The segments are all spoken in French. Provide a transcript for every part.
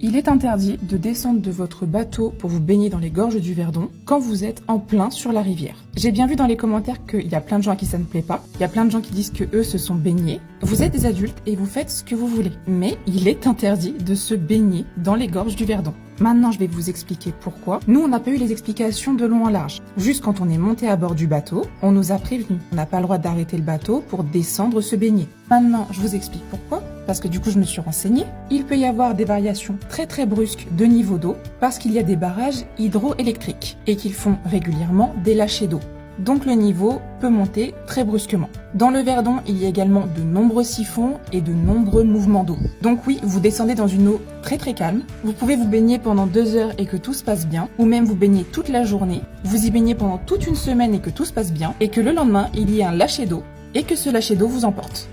Il est interdit de descendre de votre bateau pour vous baigner dans les gorges du Verdon quand vous êtes en plein sur la rivière. J'ai bien vu dans les commentaires qu'il y a plein de gens à qui ça ne plaît pas. Il y a plein de gens qui disent que eux se sont baignés. Vous êtes des adultes et vous faites ce que vous voulez. Mais il est interdit de se baigner dans les gorges du Verdon. Maintenant, je vais vous expliquer pourquoi. Nous, on n'a pas eu les explications de long en large. Juste quand on est monté à bord du bateau, on nous a prévenus. On n'a pas le droit d'arrêter le bateau pour descendre se baigner. Maintenant, je vous explique pourquoi. Parce que du coup, je me suis renseignée. Il peut y avoir des variations très brusques de niveau d'eau parce qu'il y a des barrages hydroélectriques et qu'ils font régulièrement des lâchers d'eau. Donc le niveau peut monter très brusquement. Dans le Verdon, il y a également de nombreux siphons et de nombreux mouvements d'eau. Donc oui, vous descendez dans une eau très calme. Vous pouvez vous baigner pendant 2 heures et que tout se passe bien, ou même vous baigner toute la journée. Vous y baignez pendant toute une semaine et que tout se passe bien, et que le lendemain, il y ait un lâcher d'eau et que ce lâcher d'eau vous emporte.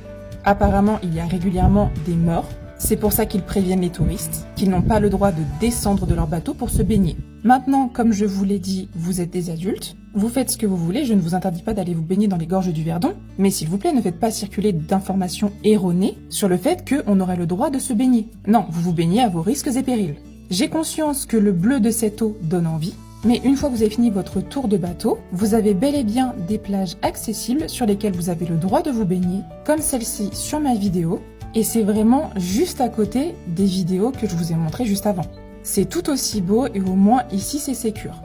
Apparemment, il y a régulièrement des morts. C'est pour ça qu'ils préviennent les touristes, qu'ils n'ont pas le droit de descendre de leur bateau pour se baigner. Maintenant, comme je vous l'ai dit, vous êtes des adultes, vous faites ce que vous voulez, je ne vous interdis pas d'aller vous baigner dans les gorges du Verdon, mais s'il vous plaît, ne faites pas circuler d'informations erronées sur le fait qu'on aurait le droit de se baigner. Non, vous vous baignez à vos risques et périls. J'ai conscience que le bleu de cette eau donne envie, mais une fois que vous avez fini votre tour de bateau, vous avez bel et bien des plages accessibles sur lesquelles vous avez le droit de vous baigner, comme celle-ci sur ma vidéo, et c'est vraiment juste à côté des vidéos que je vous ai montrées juste avant. C'est tout aussi beau et au moins ici c'est sécure.